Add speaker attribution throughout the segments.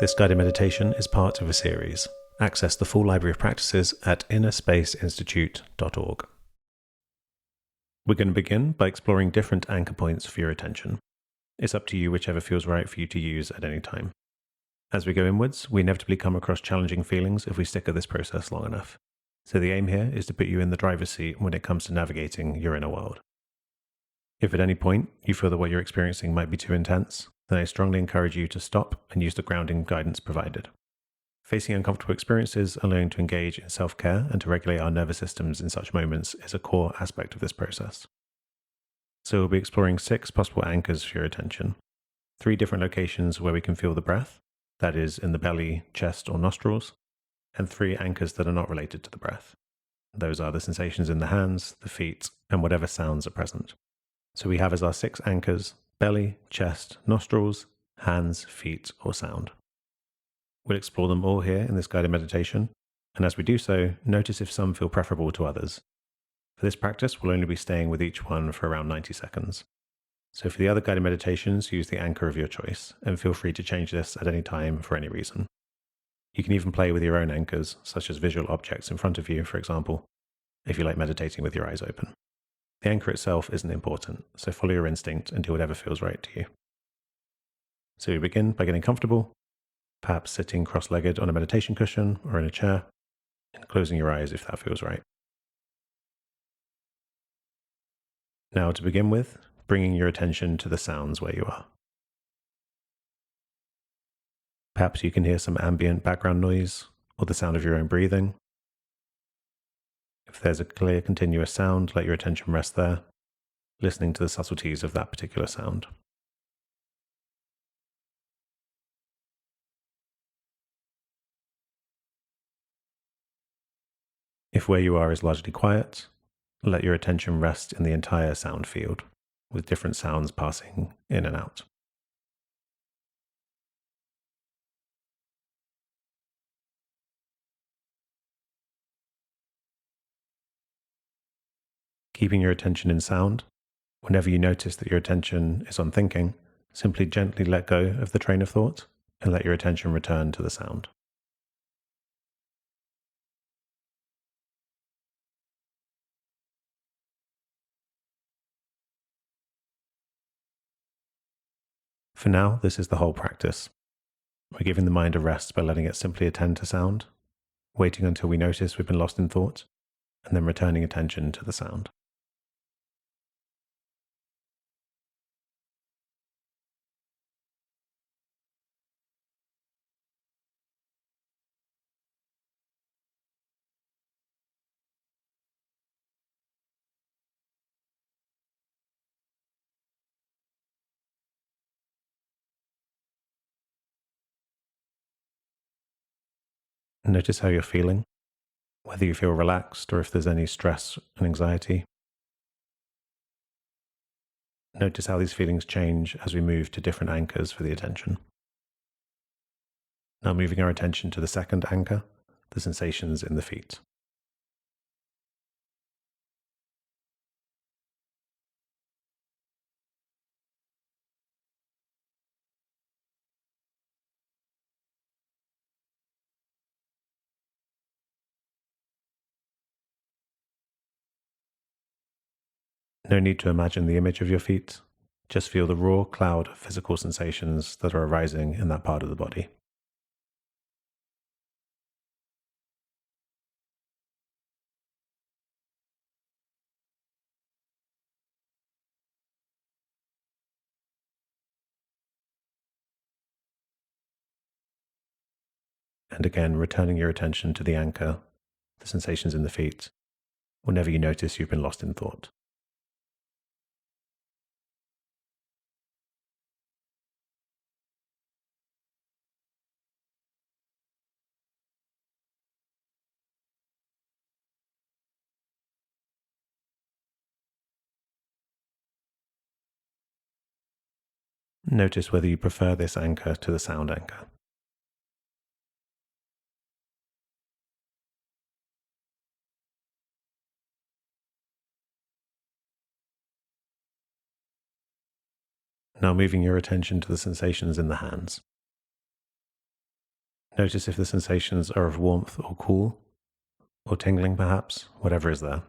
Speaker 1: This guided meditation is part of a series. Access the full library of practices at innerspaceinstitute.org. We're going to begin by exploring different anchor points for your attention. It's up to you whichever feels right for you to use at any time. As we go inwards, we inevitably come across challenging feelings if we stick at this process long enough. So the aim here is to put you in the driver's seat when it comes to navigating your inner world. If at any point you feel that what you're experiencing might be too intense, then I strongly encourage you to stop and use the grounding guidance provided. Facing uncomfortable experiences and learning to engage in self-care and to regulate our nervous systems in such moments is a core aspect of this process. So we'll be exploring 6 possible anchors for your attention. 3 different locations where we can feel the breath, that is in the belly, chest, or nostrils, and 3 anchors that are not related to the breath. Those are the sensations in the hands, the feet, and whatever sounds are present. So we have as our 6 anchors, belly, chest, nostrils, hands, feet, or sound. We'll explore them all here in this guided meditation, and as we do so, notice if some feel preferable to others. For this practice, we'll only be staying with each one for around 90 seconds. So for the other guided meditations, use the anchor of your choice, and feel free to change this at any time for any reason. You can even play with your own anchors, such as visual objects in front of you, for example, if you like meditating with your eyes open. The anchor itself isn't important, so follow your instinct and do whatever feels right to you. So we begin by getting comfortable, perhaps sitting cross-legged on a meditation cushion or in a chair, and closing your eyes if that feels right. Now to begin with, bringing your attention to the sounds where you are. Perhaps you can hear some ambient background noise or the sound of your own breathing. If there's a clear, continuous sound, let your attention rest there, listening to the subtleties of that particular sound. If where you are is largely quiet, let your attention rest in the entire sound field, with different sounds passing in and out. Keeping your attention in sound, whenever you notice that your attention is on thinking, simply gently let go of the train of thought and let your attention return to the sound. For now, this is the whole practice. We're giving the mind a rest by letting it simply attend to sound, waiting until we notice we've been lost in thought, and then returning attention to the sound. Notice how you're feeling, whether you feel relaxed or if there's any stress and anxiety. Notice how these feelings change as we move to different anchors for the attention. Now moving our attention to the second anchor, the sensations in the feet. No need to imagine the image of your feet. Just feel the raw cloud of physical sensations that are arising in that part of the body. And again, returning your attention to the anchor, the sensations in the feet, whenever you notice you've been lost in thought. Notice whether you prefer this anchor to the sound anchor. Now moving your attention to the sensations in the hands. Notice if the sensations are of warmth or cool, or tingling perhaps, whatever is there.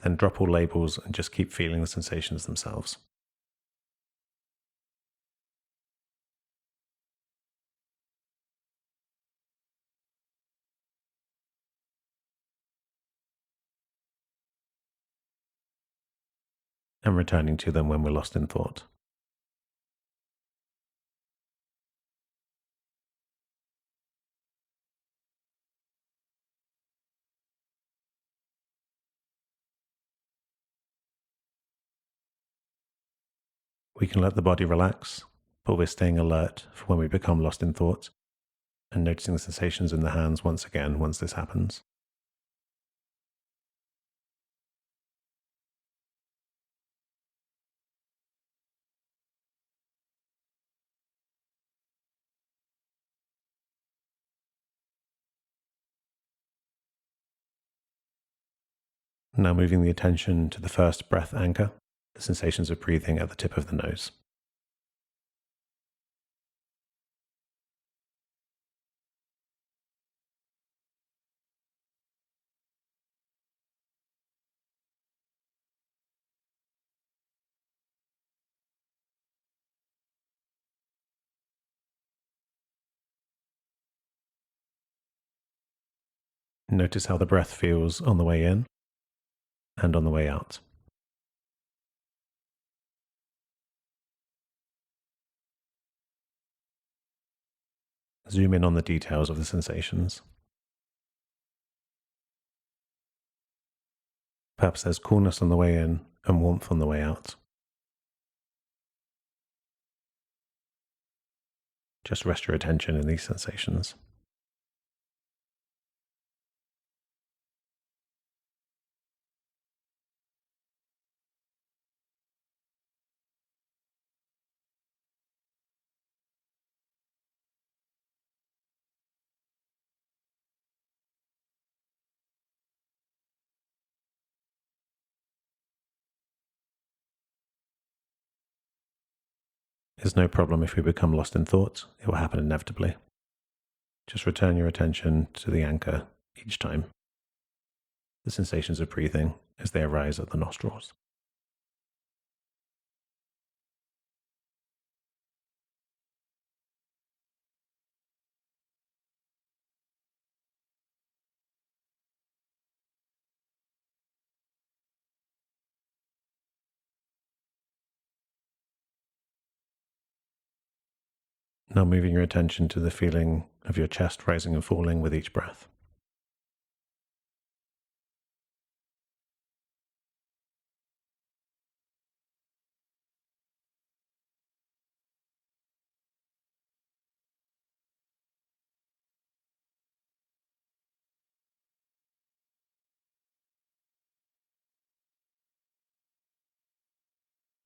Speaker 1: Then drop all labels and just keep feeling the sensations themselves. And returning to them when we're lost in thought. We can let the body relax, but we're staying alert for when we become lost in thought and noticing the sensations in the hands once again once this happens. Now moving the attention to the first breath anchor, the sensations of breathing at the tip of the nose. Notice how the breath feels on the way in and on the way out. Zoom in on the details of the sensations. Perhaps there's coolness on the way in and warmth on the way out. Just rest your attention in these sensations. There's no problem if we become lost in thought. It will happen inevitably. Just return your attention to the anchor each time. The sensations of breathing as they arise at the nostrils. Now moving your attention to the feeling of your chest rising and falling with each breath.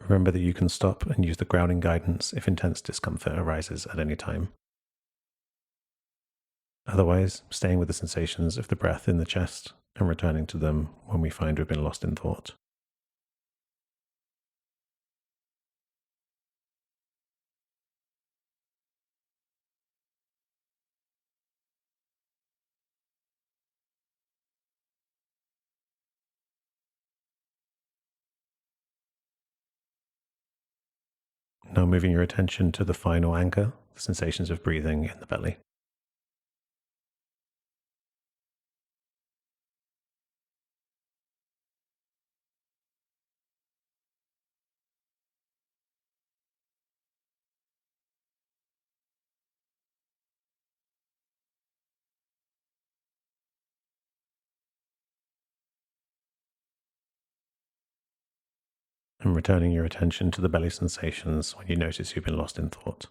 Speaker 1: Remember that you can stop and use the grounding guidance if intense discomfort arises at any time. Otherwise, staying with the sensations of the breath in the chest and returning to them when we find we've been lost in thought. Now moving your attention to the final anchor, the sensations of breathing in the belly. And returning your attention to the belly sensations when you notice you've been lost in thought.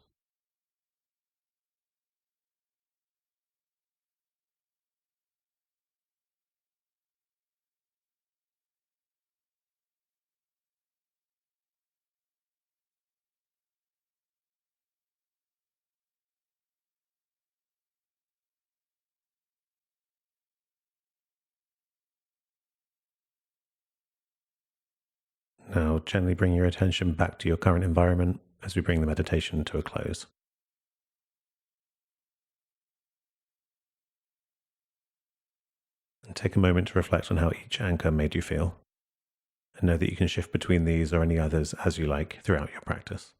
Speaker 1: Now, gently bring your attention back to your current environment as we bring the meditation to a close. And take a moment to reflect on how each anchor made you feel. And know that you can shift between these or any others as you like throughout your practice.